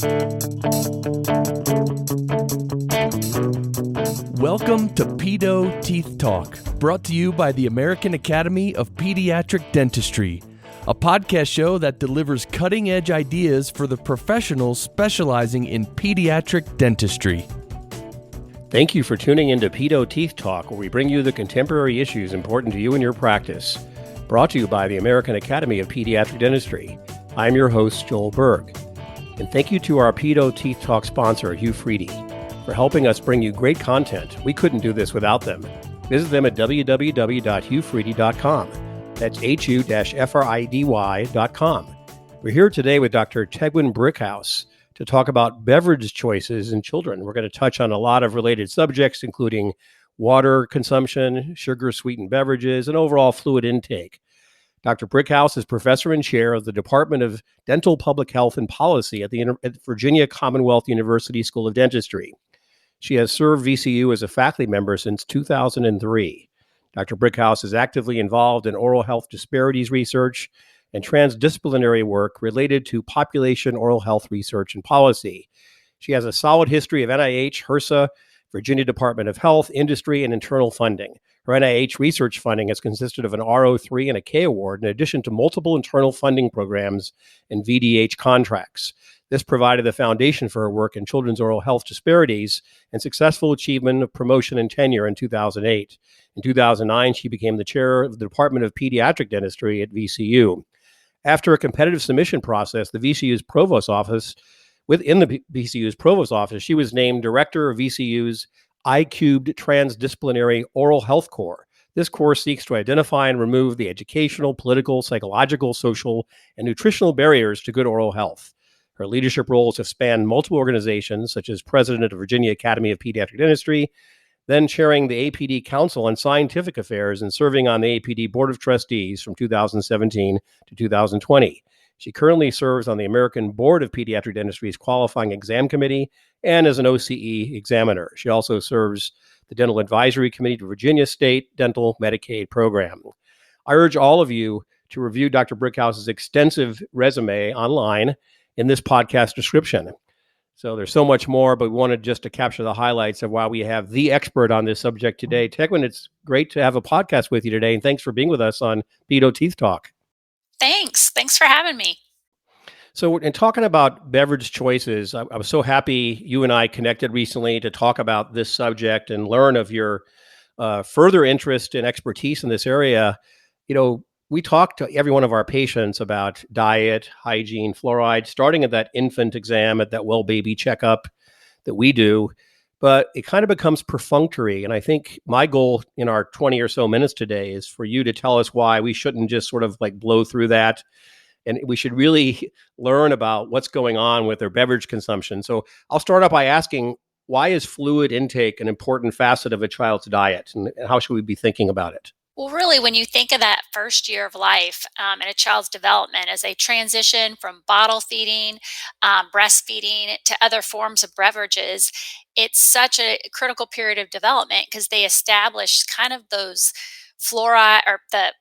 Welcome to Pedo Teeth Talk, brought to you by the American Academy of Pediatric Dentistry, a podcast show that delivers cutting-edge ideas for the professionals specializing in pediatric dentistry. Thank you for tuning into Pedo Teeth Talk, where we bring you the contemporary issues important to you and your practice. Brought to you by the American Academy of Pediatric Dentistry. I'm your host, Joel Berg. And thank you to our Pedo Teeth Talk sponsor, Humidity, for helping us bring you great content. We couldn't do this without them. Visit them at www.hufridy.com. That's hu-fridy.com. We're here today with Dr. Tegwyn Brickhouse to talk about beverage choices in children. We're going to touch on a lot of related subjects, including water consumption, sugar-sweetened beverages, and overall fluid intake. Dr. Brickhouse is professor and chair of the Department of Dental Public Health and Policy at the Virginia Commonwealth University School of Dentistry. She has served VCU as a faculty member since 2003. Dr. Brickhouse is actively involved in oral health disparities research and transdisciplinary work related to population oral health research and policy. She has a solid history of NIH, HRSA, Virginia Department of Health, Industry, and internal funding. Her NIH research funding has consisted of an R03 and a K-award, in addition to multiple internal funding programs and VDH contracts. This provided the foundation for her work in children's oral health disparities and successful achievement of promotion and tenure in 2008. In 2009, she became the chair of the Department of Pediatric Dentistry at VCU. After a competitive submission process, the VCU's Provost office, within the VCU's Provost office, she was named Director of VCU's iCubed Transdisciplinary Oral Health Core. This course seeks to identify and remove the educational, political, psychological, social, and nutritional barriers to good oral health. Her leadership roles have spanned multiple organizations, such as president of the Virginia Academy of Pediatric Dentistry, then chairing the AAPD Council on Scientific Affairs and serving on the AAPD Board of Trustees from 2017 to 2020. She currently serves on the American Board of Pediatric Dentistry's Qualifying Exam Committee and as an OCE examiner. She also serves the Dental Advisory Committee to Virginia State Dental Medicaid Program. I urge all of you to review Dr. Brickhouse's extensive resume online in this podcast description. So there's so much more, but we wanted just to capture the highlights of why we have the expert on this subject today. Tegwyn, it's great to have a podcast with you today, and thanks for being with us on Pedo Teeth Talk. Thanks for having me. So in talking about beverage choices, I was so happy you and I connected recently to talk about this subject and learn of your further interest and expertise in this area. You know, we talk to every one of our patients about diet, hygiene, fluoride, starting at that infant exam, at that well baby checkup that we do, but it kind of becomes perfunctory. And I think my goal in our 20 or so minutes today is for you to tell us why we shouldn't just sort of like blow through that. And we should really learn about what's going on with their beverage consumption. So I'll start out by asking, why is fluid intake an important facet of a child's diet? And how should we be thinking about it? Well, really, when you think of that first year of life in a child's development as they transition from bottle feeding, breastfeeding to other forms of beverages, it's such a critical period of development because they establish kind of those fluoride or the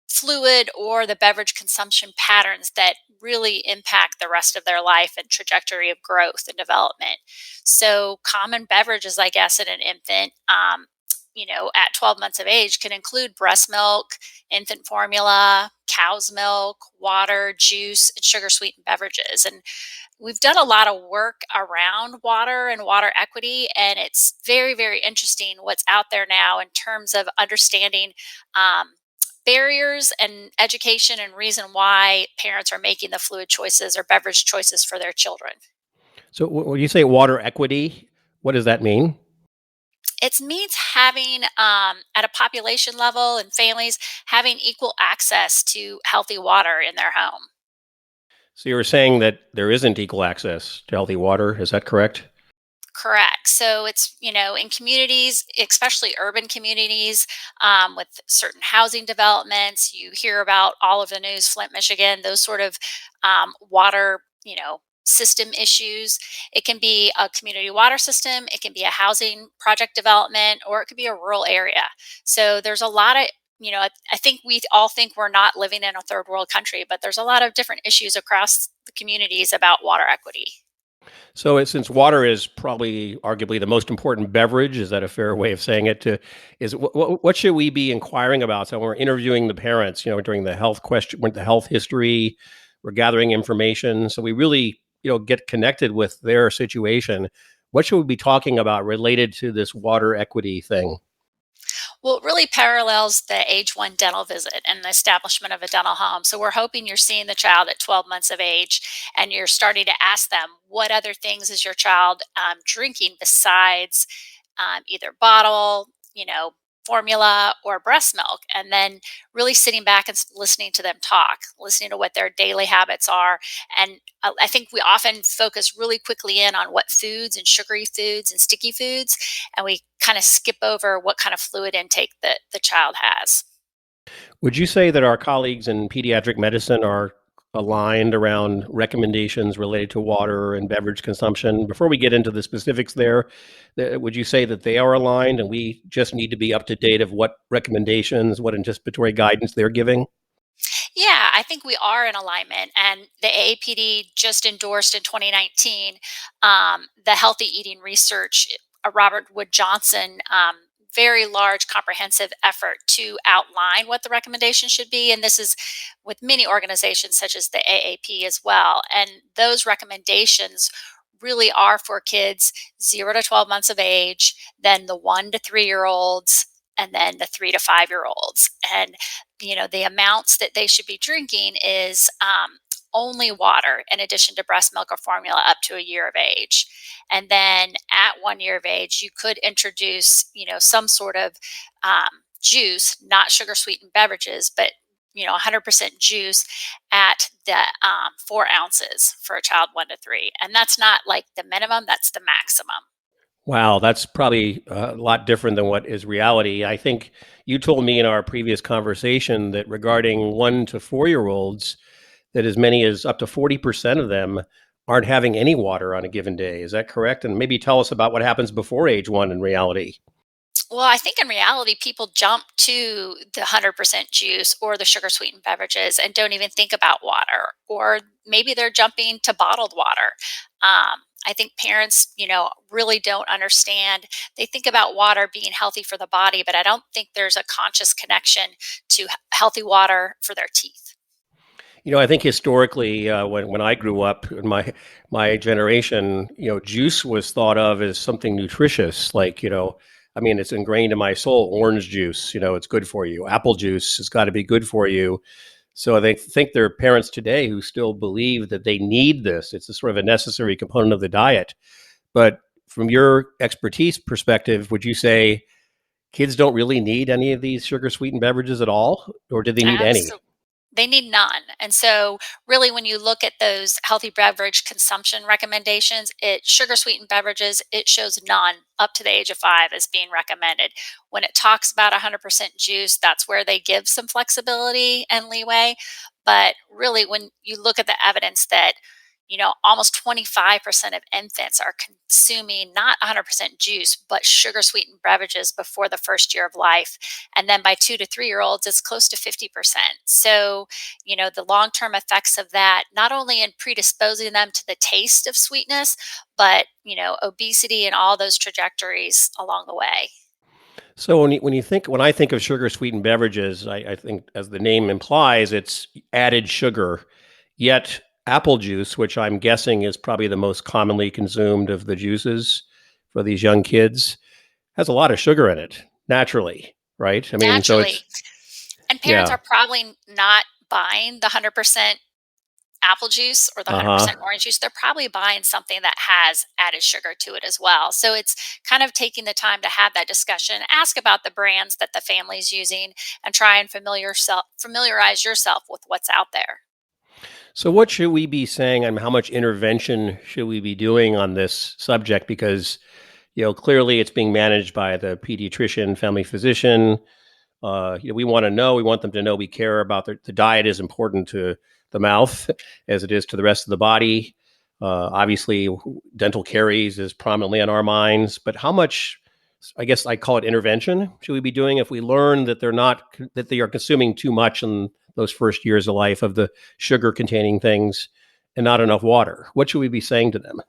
fluid or the beverage consumption patterns that really impact the rest of their life and trajectory of growth and development. So common beverages, I guess, in an infant, at 12 months of age can include breast milk, infant formula, cow's milk, water, juice, and sugar sweetened beverages. And we've done a lot of work around water and water equity, and it's very, very interesting what's out there now in terms of understanding barriers and education and reason why parents are making the fluid choices or beverage choices for their children. So when you say water equity, what does that mean? It means having, at a population level and families, having equal access to healthy water in their home. So you were saying that there isn't equal access to healthy water. Is that correct? Correct. So it's, in communities, especially urban communities, with certain housing developments, you hear about all of the news, Flint, Michigan, those sort of water, system issues. It can be a community water system, it can be a housing project development, or it could be a rural area. So there's a lot of, I think we all think we're not living in a third world country, but there's a lot of different issues across the communities about water equity. So since water is probably arguably the most important beverage, is that a fair way of saying it? What should we be inquiring about? So when we're interviewing the parents, during the health question, the health history, we're gathering information. So we really, get connected with their situation. What should we be talking about related to this water equity thing? Well, it really parallels the age one dental visit and the establishment of a dental home. So we're hoping you're seeing the child at 12 months of age and you're starting to ask them, what other things is your child drinking besides either bottle, formula or breast milk, and then really sitting back and listening to them talk, listening to what their daily habits are. And I think we often focus really quickly in on what foods and sugary foods and sticky foods, and we kind of skip over what kind of fluid intake that the child has. Would you say that our colleagues in pediatric medicine are aligned around recommendations related to water and beverage consumption? Before we get into the specifics there, would you say that they are aligned and we just need to be up to date of what recommendations, what anticipatory guidance they're giving? Yeah, I think we are in alignment. And the AAPD just endorsed in 2019 the healthy eating research, Robert Wood Johnson. Very large comprehensive effort to outline what the recommendation should be. And this is with many organizations such as the AAP as well. And those recommendations really are for kids 0 to 12 months of age, then the 1 to 3 year olds, and then the 3 to 5 year olds. And, the amounts that they should be drinking is only water in addition to breast milk or formula up to a year of age. And then at 1 year of age, you could introduce, some sort of juice, not sugar sweetened beverages, but 100% juice at the 4 ounces for a child 1 to 3. And that's not like the minimum, that's the maximum. Wow, that's probably a lot different than what is reality. I think you told me in our previous conversation that regarding 1 to 4 year olds, that as many as up to 40% of them aren't having any water on a given day. Is that correct? And maybe tell us about what happens before age 1 in reality. Well, I think in reality, people jump to the 100% juice or the sugar sweetened beverages and don't even think about water, or maybe they're jumping to bottled water. I think parents, really don't understand. They think about water being healthy for the body, but I don't think there's a conscious connection to healthy water for their teeth. I think historically, when I grew up in my generation, juice was thought of as something nutritious. Like, it's ingrained in my soul. Orange juice, it's good for you. Apple juice has got to be good for you. So they think there are parents today who still believe that they need this. It's a sort of a necessary component of the diet. But from your expertise perspective, would you say kids don't really need any of these sugar sweetened beverages at all, or do they need any? They need none. And so really when you look at those healthy beverage consumption recommendations, sugar sweetened beverages, it shows none up to the age of 5 as being recommended. When it talks about 100% juice, that's where they give some flexibility and leeway. But really when you look at the evidence that almost 25% of infants are consuming not 100% juice, but sugar sweetened beverages before the first year of life. And then by 2 to 3 year olds, it's close to 50%. So, the long term effects of that, not only in predisposing them to the taste of sweetness, but, obesity and all those trajectories along the way. So when I think of sugar sweetened beverages, I think as the name implies, it's added sugar. Yet apple juice, which I'm guessing is probably the most commonly consumed of the juices for these young kids, has a lot of sugar in it naturally, right? So Naturally. And parents yeah. are probably not buying the 100% apple juice or the Uh-huh. 100% orange juice. They're probably buying something that has added sugar to it as well. So it's kind of taking the time to have that discussion, ask about the brands that the family's using, and try and familiarize yourself with what's out there. So what should we be saying and how much intervention should we be doing on this subject? Because, clearly it's being managed by the pediatrician, family physician. We want to know, we want them to know we care about the diet is important to the mouth as it is to the rest of the body. Obviously, dental caries is prominently on our minds, but how much, I guess I call it intervention, should we be doing if we learn that that they are consuming too much in those first years of life of the sugar containing things and not enough water? What should we be saying to them?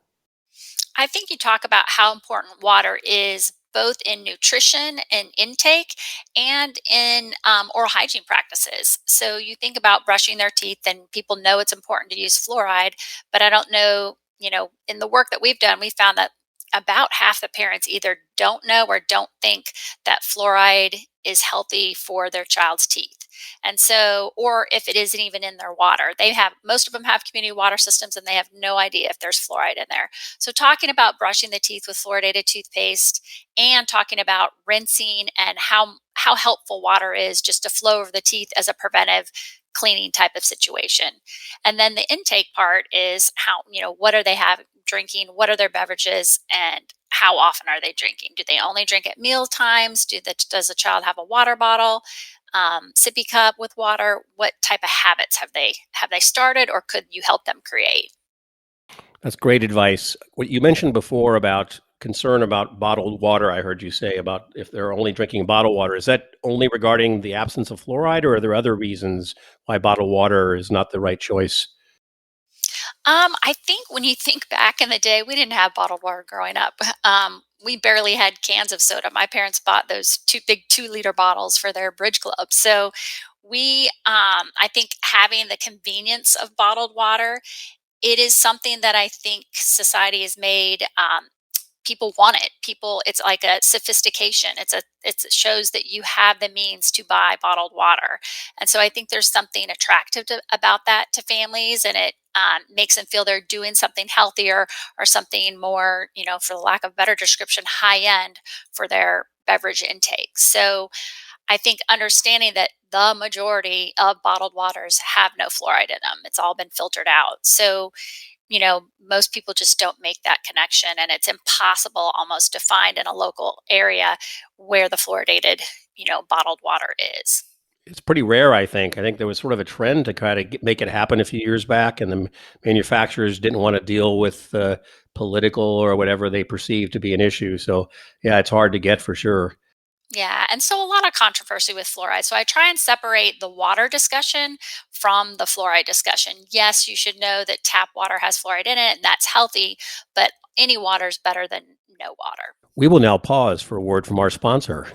I think you talk about how important water is both in nutrition and intake and in oral hygiene practices. So you think about brushing their teeth, and people know it's important to use fluoride, but I don't know, in the work that we've done, we found that about half the parents either don't know or don't think that fluoride is healthy for their child's teeth. And so, or if it isn't even in their water, most of them have community water systems and they have no idea if there's fluoride in there. So, talking about brushing the teeth with fluoridated toothpaste and talking about rinsing and how helpful water is just to flow over the teeth as a preventive cleaning type of situation. And then the intake part is what are they drinking? What are their beverages? And how often are they drinking? Do they only drink at meal times? Does the child have a water bottle, sippy cup with water? What type of habits have they started, or could you help them create? That's great advice. What you mentioned before about concern about bottled water, I heard you say about if they're only drinking bottled water. Is that only regarding the absence of fluoride, or are there other reasons why bottled water is not the right choice? I think when you think back in the day, we didn't have bottled water growing up. We barely had cans of soda. My parents bought those two big 2-liter bottles for their bridge club. So I think having the convenience of bottled water, it is something that I think society has made. People want it. It's like a sophistication. It shows that you have the means to buy bottled water. And so I think there's something attractive about that to families, and it makes them feel they're doing something healthier or something more, for the lack of a better description, high end for their beverage intake. So I think understanding that the majority of bottled waters have no fluoride in them, it's all been filtered out. So most people just don't make that connection, and it's impossible almost to find in a local area where the fluoridated, bottled water is. It's pretty rare, I think. I think there was sort of a trend to kind of make it happen a few years back, and the manufacturers didn't want to deal with political or whatever they perceived to be an issue. So, yeah, it's hard to get for sure. Yeah, and so a lot of controversy with fluoride. So I try and separate the water discussion from the fluoride discussion. Yes, you should know that tap water has fluoride in it, and that's healthy, but any water is better than no water. We will now pause for a word from our sponsor.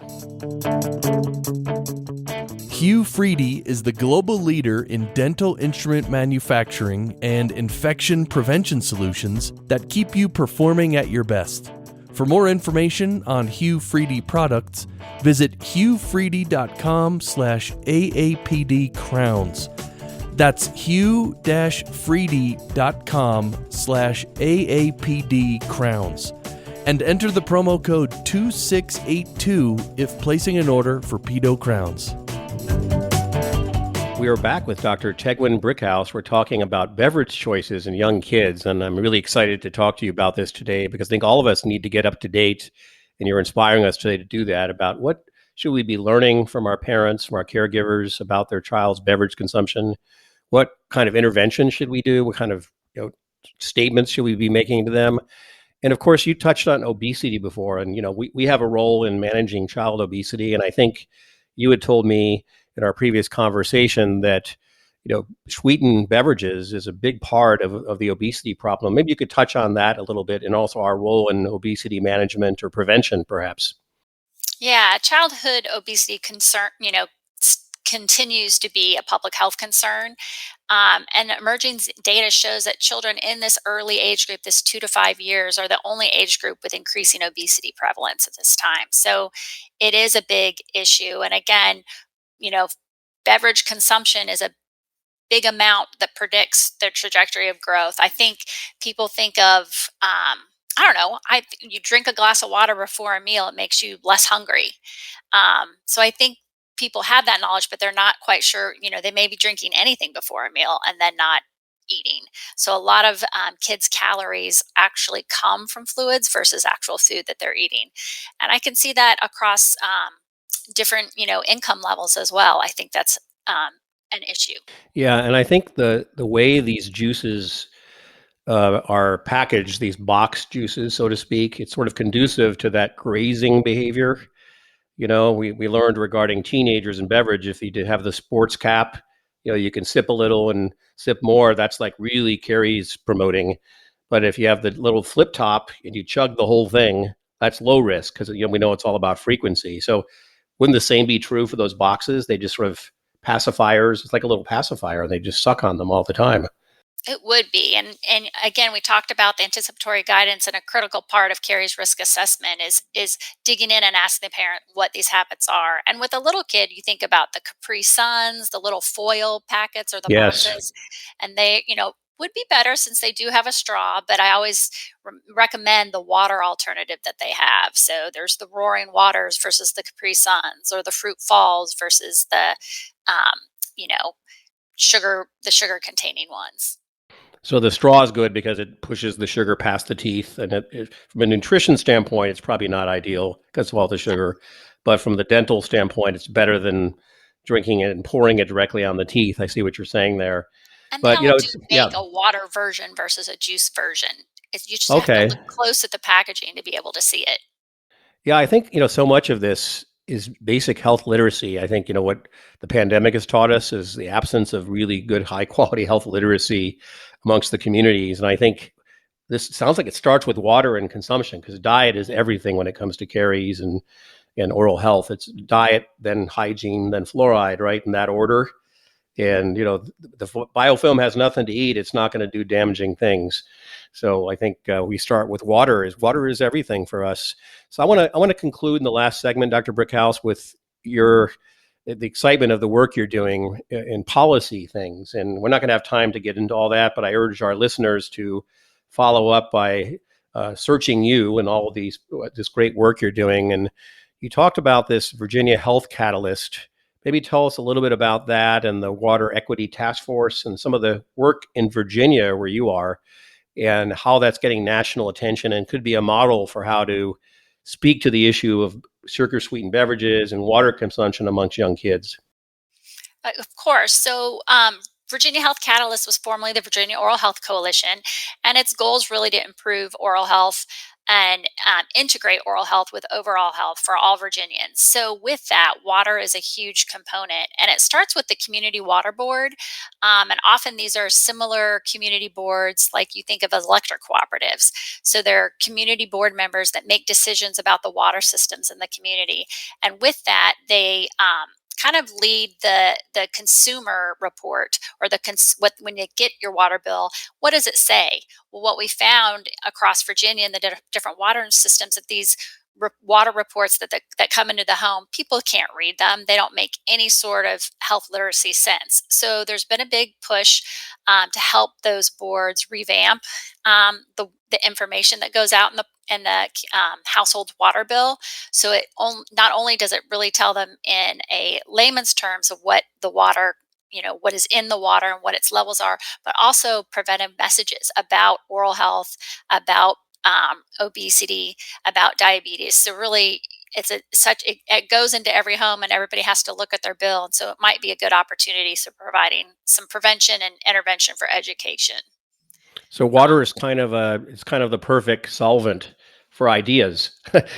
Humidity is the global leader in dental instrument manufacturing and infection prevention solutions that keep you performing at your best. For more information on Humidity products, visit huefreedy.com/AAPD crowns. That's hue-freedy.com/AAPD crowns. And enter the promo code 2682 if placing an order for pedo crowns. We are back with Dr. Tegwyn Brickhouse. We're talking about beverage choices in young kids, and I'm really excited to talk to you about this today because I think all of us need to get up to date, and you're inspiring us today to do that, about what should we be learning from our parents, from our caregivers about their child's beverage consumption? What kind of intervention should we do? What kind of statements should we be making to them? And of course, you touched on obesity before, and we have a role in managing child obesity, and I think you had told me in our previous conversation that sweetened beverages is a big part of the obesity problem. Maybe you could touch on that a little bit, and also our role in obesity management or prevention, perhaps. Yeah, childhood obesity concern, continues to be a public health concern. And emerging data shows that children in this early age group, this 2 to 5 years, are the only age group with increasing obesity prevalence at this time. So it is a big issue. And again, beverage consumption is a big amount that predicts their trajectory of growth. I think people think of, I don't know, you drink a glass of water before a meal, it makes you less hungry. So I think people have that knowledge, but they're not quite sure, they may be drinking anything before a meal and then not eating. So a lot of kids' calories actually come from fluids versus actual food that they're eating. And I can see that across different, income levels as well. I think that's an issue. Yeah, and I think the way these juices are packaged, these box juices, so to speak, it's sort of conducive to that grazing behavior. We learned regarding teenagers and beverage, if you did have the sports cap, you can sip a little and sip more. That's like really Carrie's promoting. But if you have the little flip top and you chug the whole thing, that's low risk because we know it's all about frequency. So wouldn't the same be true for those boxes? They just sort of pacifiers. It's like a little pacifier. They just suck on them all the time. It would be. And again, we talked about the anticipatory guidance, and a critical part of Carrie's risk assessment is digging in and asking the parent what these habits are. And with a little kid, you think about the Capri Suns, the little foil packets or the Yes. boxes, and they, would be better since they do have a straw, but I always recommend the water alternative that they have. So there's the Roaring Waters versus the Capri Suns, or the Fruit Falls versus the, you know, the sugar containing ones. So the straw is good because it pushes the sugar past the teeth, and from a nutrition standpoint, it's probably not ideal because of all the sugar. But from the dental standpoint, it's better than drinking it and pouring it directly on the teeth. I see what you're saying there. And But they all do make a water version versus a juice version. You just have to look close at the packaging to be able to see it. Yeah, I think, so much of this is basic health literacy. I think, what the pandemic has taught us is the absence of really good, high quality health literacy amongst the communities. And I think this sounds like it starts with water and consumption, because diet is everything when it comes to caries and oral health. It's diet, then hygiene, then fluoride, right? In that order. And, the biofilm has nothing to eat. It's not going to do damaging things. So I think we start with water. Water is everything for us. So I want to conclude in the last segment, Dr. Brickhouse, with the excitement of the work you're doing in policy things. And we're not going to have time to get into all that, but I urge our listeners to follow up by searching you and all of this great work you're doing. And you talked about this Virginia Health Catalyst. Maybe tell us a little bit about that and the Water Equity Task Force and some of the work in Virginia where you are, and how that's getting national attention and could be a model for how to speak to the issue of sugar-sweetened beverages and water consumption amongst young kids. Of course. So Virginia Health Catalyst was formerly the Virginia Oral Health Coalition, and its goal is really to improve oral health and integrate oral health with overall health for all Virginians. So with that, water is a huge component, and it starts with the Community Water Board. And often these are similar community boards like you think of as electric cooperatives. So they're community board members that make decisions about the water systems in the community. And with that, they kind of lead the consumer report, or when you get your water bill, what does it say? Well, what we found across Virginia in the different water systems, that these water reports that come into the home, people can't read them. They don't make any sort of health literacy sense. So there's been a big push to help those boards revamp the information that goes out in the household water bill. So it not only does it really tell them in a layman's terms of what the water, what is in the water and what its levels are, but also preventive messages about oral health, about obesity, about diabetes. So really, it goes into every home, and everybody has to look at their bill. And so it might be a good opportunity for providing some prevention and intervention for education. So water is kind of the perfect solvent for ideas,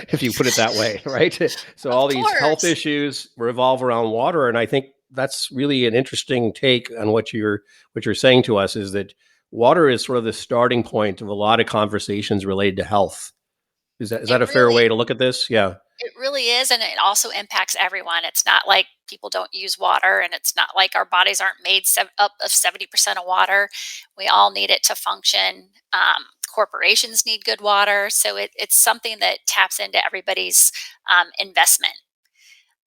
if you put it that way, right? So all these health issues revolve around water, and I think that's really an interesting take on what you're saying to us, is that water is sort of the starting point of a lot of conversations related to health. Is that a fair way to look at this? Yeah. It really is, and it also impacts everyone. It's not like people don't use water, and it's not like our bodies aren't made up of 70% of water. We all need it to function. Corporations need good water, so it's something that taps into everybody's investment.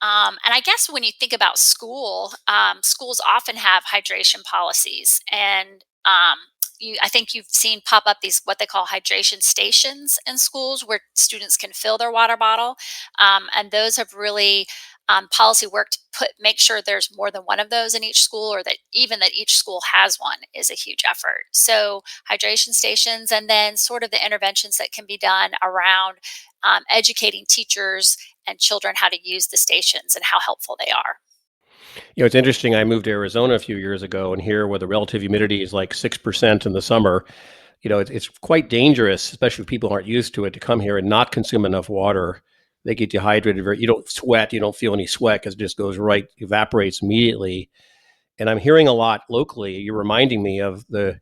And I guess when you think about schools often have hydration policies, and I think you've seen pop up these what they call hydration stations in schools where students can fill their water bottle, and those have really policy work to make sure there's more than one of those in each school, or that each school has one, is a huge effort. So hydration stations, and then sort of the interventions that can be done around educating teachers and children how to use the stations and how helpful they are. It's interesting. I moved to Arizona a few years ago, and here where the relative humidity is like 6% in the summer, it's quite dangerous, especially if people aren't used to it, to come here and not consume enough water. They get dehydrated. You don't sweat. You don't feel any sweat because it just goes right, evaporates immediately. And I'm hearing a lot locally. You're reminding me of the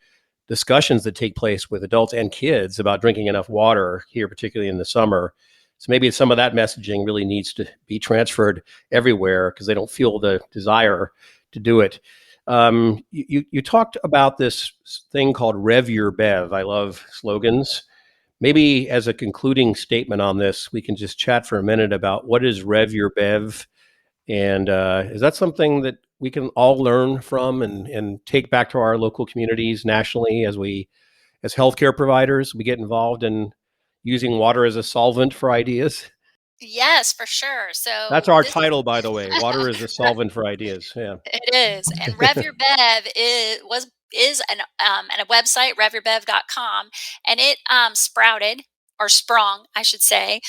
discussions that take place with adults and kids about drinking enough water here, particularly in the summer. So maybe some of that messaging really needs to be transferred everywhere because they don't feel the desire to do it. You talked about this thing called Rev Your Bev. I love slogans. Maybe as a concluding statement on this, we can just chat for a minute about what is Rev Your Bev, and is that something that we can all learn from and take back to our local communities nationally as healthcare providers, we get involved in using water as a solvent for ideas? Yes, for sure. So That's our title, by the way. Water is a solvent for ideas. Yeah. it is. And Rev Your Bev is a website, revyourbev.com, and it sprouted or sprung, I should say,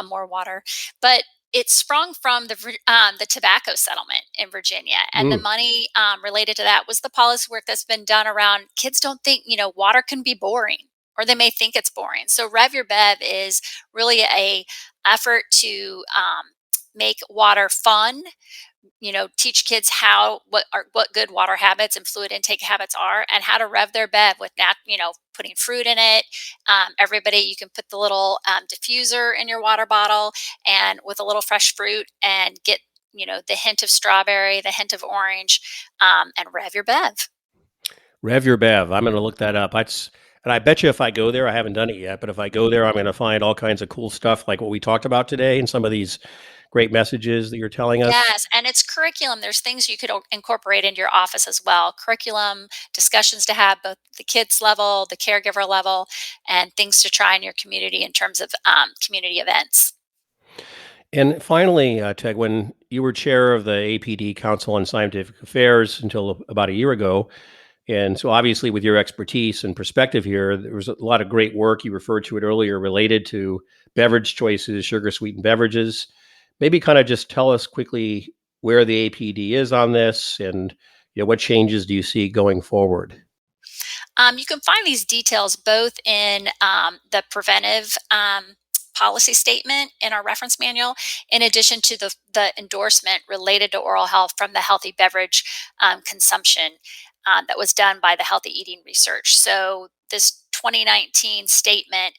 more water, but it sprung from the tobacco settlement in Virginia, and the money related to that was the policy work that's been done around kids don't think water can be boring, or they may think it's boring. So Rev Your Bev is really a effort to make water fun. Teach kids what good water habits and fluid intake habits are, and how to rev their bev with putting fruit in it. You can put the little diffuser in your water bottle, and with a little fresh fruit, and get the hint of strawberry, the hint of orange, and rev your bev. Rev Your Bev. I'm going to look that up. And I bet you if I go there, I haven't done it yet, but if I go there, I'm going to find all kinds of cool stuff like what we talked about today and some of these great messages that you're telling us. Yes, and it's curriculum. There's things you could incorporate into your office as well. Curriculum, discussions to have both the kids level, the caregiver level, and things to try in your community in terms of community events. And finally, Tegwyn, you were chair of the AAPD Council on Scientific Affairs until about a year ago. And so obviously with your expertise and perspective here, there was a lot of great work. You referred to it earlier related to beverage choices, sugar-sweetened beverages. Maybe kind of just tell us quickly where the AAPD is on this, and what changes do you see going forward? You can find these details both in the preventive policy statement in our reference manual, in addition to the endorsement related to oral health from the healthy beverage consumption that was done by the Healthy Eating Research. So this 2019 statement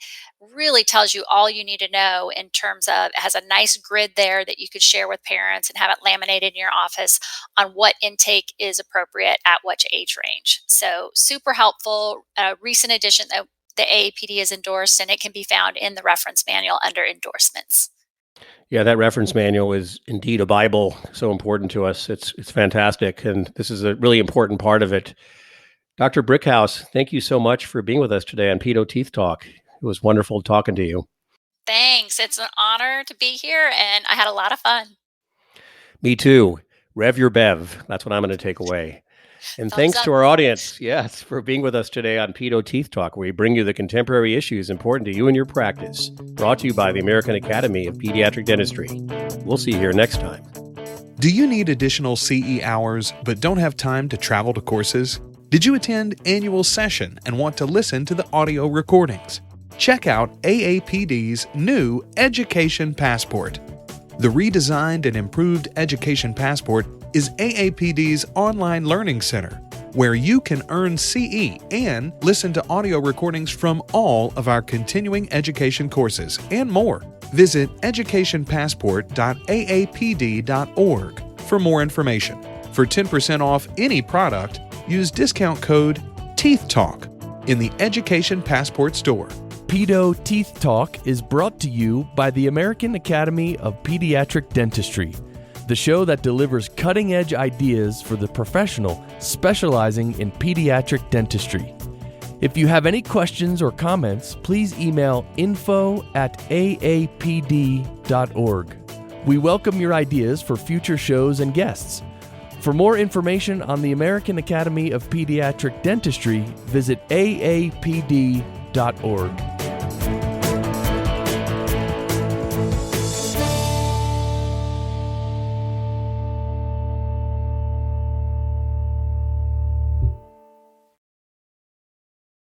really tells you all you need to know in terms of, it has a nice grid there that you could share with parents and have it laminated in your office on what intake is appropriate at which age range. So super helpful, a recent addition that the AAPD has endorsed, and it can be found in the reference manual under endorsements. Yeah, that reference manual is indeed a Bible, so important to us. It's fantastic, and this is a really important part of it. Dr. Brickhouse, thank you so much for being with us today on Pedo Teeth Talk. It was wonderful talking to you. Thanks. It's an honor to be here, and I had a lot of fun. Me too. Rev Your Bev. That's what I'm going to take away. And thanks to our audience, yes, for being with us today on Pedo Teeth Talk, where we bring you the contemporary issues important to you and your practice. Brought to you by the American Academy of Pediatric Dentistry. We'll see you here next time. Do you need additional CE hours but don't have time to travel to courses? Did you attend annual session and want to listen to the audio recordings? Check out AAPD's new Education Passport. The redesigned and improved Education Passport is AAPD's online learning center, where you can earn CE and listen to audio recordings from all of our continuing education courses and more. Visit educationpassport.aapd.org for more information. For 10% off any product, use discount code TEETHTALK in the Education Passport store. Pedo Teeth Talk is brought to you by the American Academy of Pediatric Dentistry, the show that delivers cutting-edge ideas for the professional specializing in pediatric dentistry. If you have any questions or comments, please email info@aapd.org. We welcome your ideas for future shows and guests. For more information on the American Academy of Pediatric Dentistry, visit aapd.org.